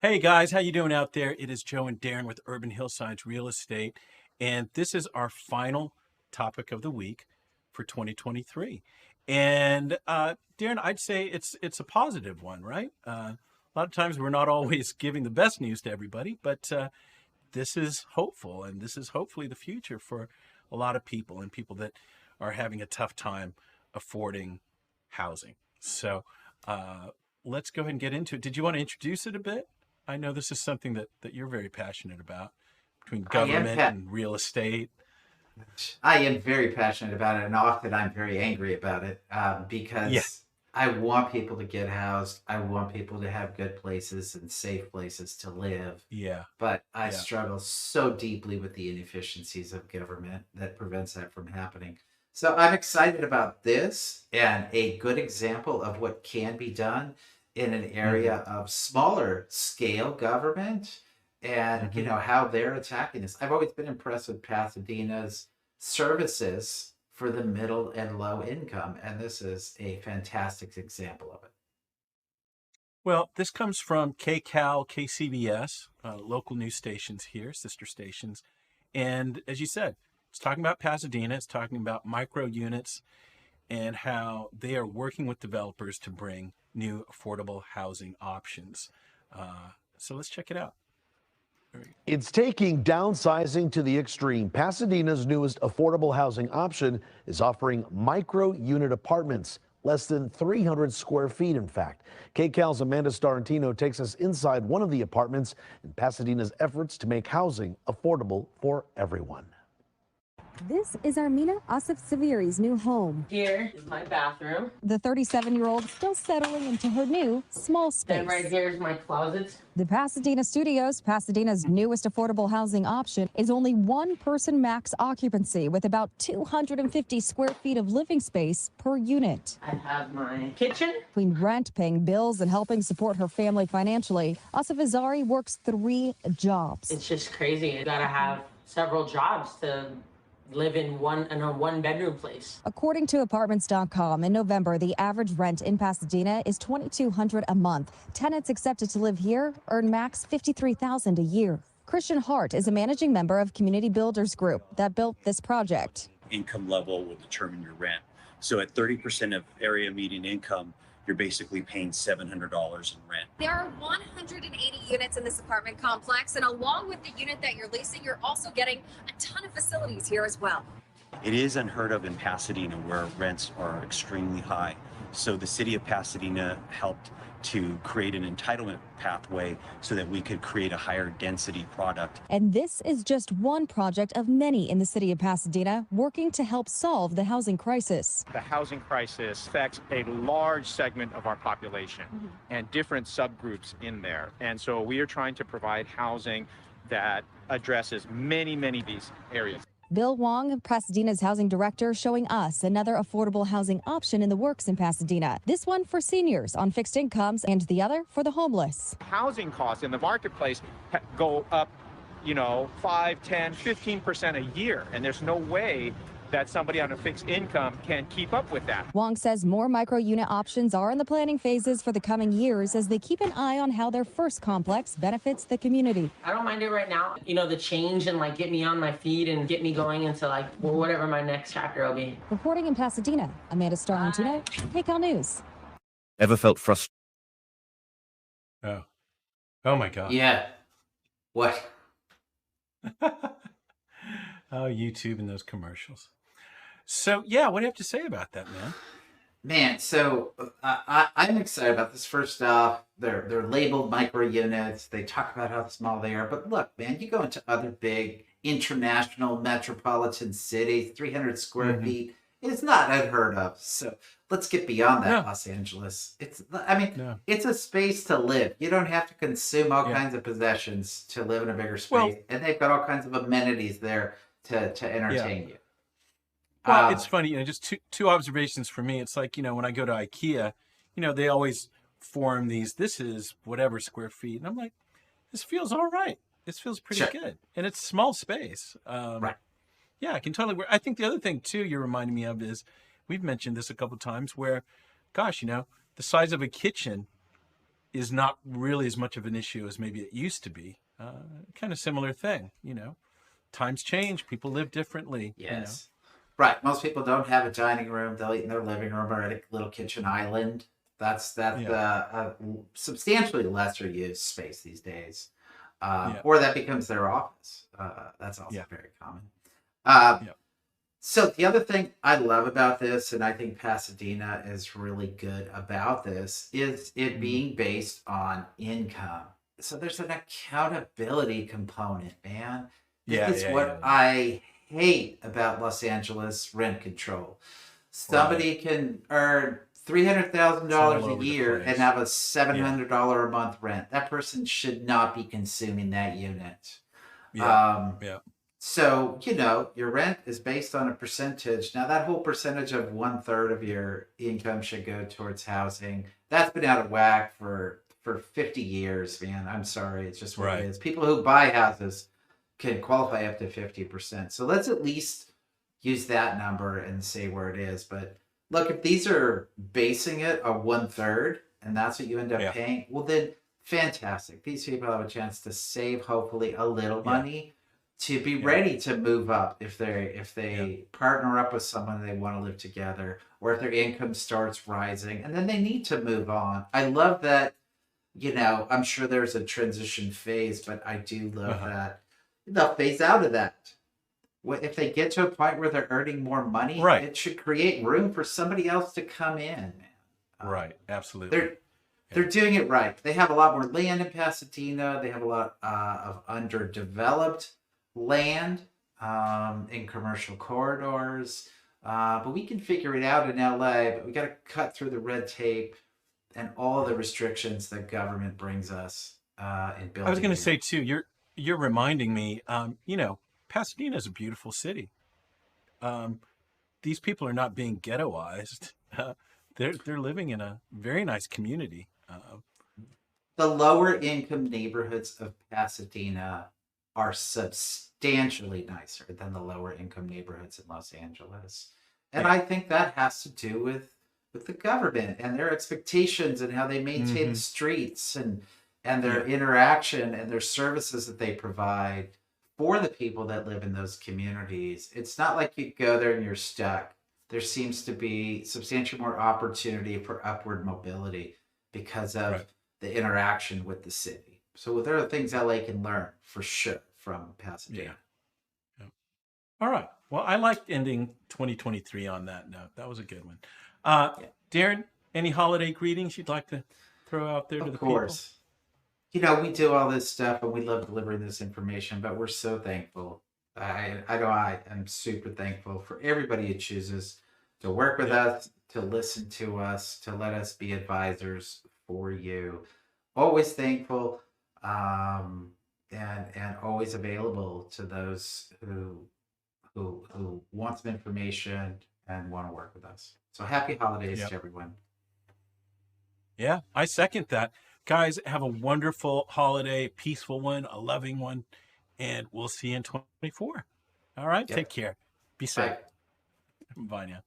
Hey guys, how you doing out there? It is Joe and Darren with Urban Hillsides Real Estate, and this is our final topic of the week for 2023. And Darren, I'd say it's a positive one, right? A lot of times we're not always giving the best news to everybody, but this is hopeful, and this is hopefully the future for a lot of people and people that are having a tough time affording housing. So let's go ahead and get into it. Did you want to introduce it a bit? I know this is something that you're very passionate about, between government and real estate. I am very passionate about it, and often I'm very angry about it Yeah, because I want people to get housed. I want people to have good places and safe places to live. yeah, But I yeah. struggle so deeply with the inefficiencies of government that prevents that from happening. So I'm excited about this and a good example of what can be done in an area Mm-hmm. of smaller scale government and Mm-hmm. how they're attacking this. I've always been impressed with Pasadena's services for the middle and low income, and this is a fantastic example of it. Well, this comes from KCAL, KCBS, local news stations here, sister stations. And as you said, it's talking about Pasadena, it's talking about micro units and how they are working with developers to bring new affordable housing options. So let's check it out. It's taking downsizing to the extreme. Pasadena's newest affordable housing option is offering micro unit apartments, less than 300 square feet, in fact. KCAL's Amanda Starantino takes us inside one of the apartments in Pasadena's efforts to make housing affordable for everyone. This is Armina Asif Saviri's new home. Here is my bathroom. The 37-year-old still settling into her new small space. Then right here is my closet. The Pasadena Studios, Pasadena's newest affordable housing option, is only one-person max occupancy with about 250 square feet of living space per unit. I have my kitchen. Between rent, paying bills, and helping support her family financially, Asif Azari works 3 jobs. It's just crazy. You gotta have several jobs to live in a one-bedroom place. According to Apartments.com, in November, the average rent in Pasadena is $2,200 a month. Tenants accepted to live here earn max $53,000 a year. Christian Hart is a managing member of Community Builders Group that built this project. Income level will determine your rent. So at 30% of area median income, you're basically paying $700 in rent. There are 180 units in this apartment complex, and along with the unit that you're leasing, you're also getting a ton of facilities here as well. It is unheard of in Pasadena where rents are extremely high. So the city of Pasadena helped to create an entitlement pathway so that we could create a higher density product. And this is just one project of many in the city of Pasadena working to help solve the housing crisis. The housing crisis affects a large segment of our population and different subgroups in there. And so we are trying to provide housing that addresses many of these areas. Bill Wong, Pasadena's housing director, showing us another affordable housing option in the works in Pasadena. This one for seniors on fixed incomes and the other for the homeless. Housing costs in the marketplace go up, 5, 10, 15% a year. And there's no way that somebody on a fixed income can keep up with that. Wong says more micro-unit options are in the planning phases for the coming years as they keep an eye on how their first complex benefits the community. I don't mind it right now. The change and get me on my feet and get me going into whatever my next chapter will be. Reporting in Pasadena, Amanda Starantino, KCAL News. Ever felt frustrated? Oh my God. Yeah. What? Oh, YouTube and those commercials. So yeah, what do you have to say about that, man? Man, so I'm excited about this. First off, they're labeled micro units. They talk about how small they are. But look, man, you go into other big international metropolitan cities, 300 square feet. It's not unheard of. So let's get beyond that, No, Los Angeles. no. It's a space to live. You don't have to consume all Yeah. kinds of possessions to live in a bigger Well, space. And they've got all kinds of amenities there to yeah. entertain you. Well, Um, it's funny, just two observations for me. It's like, when I go to IKEA, they always form these, this is whatever square feet. And I'm like, this feels all right. This feels pretty sure. good. And it's small space. Right. Yeah, I can totally. I think the other thing too you're reminding me of is we've mentioned this a couple of times where, gosh, the size of a kitchen is not really as much of an issue as maybe it used to be. Kind of similar thing, times change, people live differently. Yes. Right. Most people don't have a dining room. They'll eat in their living room or at a little kitchen island. That's a substantially lesser used space these days. Or that becomes their office. That's also very common. So the other thing I love about this, and I think Pasadena is really good about this, is it being based on income. So there's an accountability component, man. This is what I hate about Los Angeles rent control. Somebody can earn $300,000 a year and have a $700 a month rent. That person should not be consuming that unit. So, your rent is based on a percentage. Now, that whole percentage of 1/3 of your income should go towards housing. That's been out of whack for 50 years, man. I'm sorry. It's just what it is. People who buy houses can qualify up to 50%. So let's at least use that number and say where it is. But look, if these are basing it on 1/3 and that's what you end up paying, well, then fantastic. These people have a chance to save, hopefully, a little money to be ready to move up if they partner up with someone they want to live together, or if their income starts rising and then they need to move on. I love that, I'm sure there's a transition phase, but I do love that they'll phase out of that. If they get to a point where they're earning more money, it should create room for somebody else to come in. Absolutely. They're doing it right. They have a lot more land in Pasadena. They have a lot of underdeveloped land in commercial corridors. But we can figure it out in LA, but we got to cut through the red tape and all the restrictions that government brings us in building. I was going to say too, you're reminding me, Pasadena is a beautiful city. These people are not being ghettoized. They're living in a very nice community. The lower income neighborhoods of Pasadena are substantially nicer than the lower income neighborhoods in Los Angeles. And I think that has to do with the government and their expectations and how they maintain the streets and their interaction and their services that they provide for the people that live in those communities. It's not like you go there and you're stuck. There seems to be substantially more opportunity for upward mobility because of the interaction with the city. So there are things LA can learn for sure from Pasadena. All right. Well, I liked ending 2023 on that note. That was a good one. Darren, any holiday greetings you'd like to throw out there to the people? Of course. We do all this stuff and we love delivering this information, but we're so thankful. I know I am super thankful for everybody who chooses to work with us, to listen to us, to let us be advisors for you. Always thankful and always available to those who want some information and want to work with us. So happy holidays to everyone. Yeah, I second that. Guys, have a wonderful holiday, peaceful one, a loving one, and we'll see you in 2024. All right, take care. Be safe. Bye. Bye now.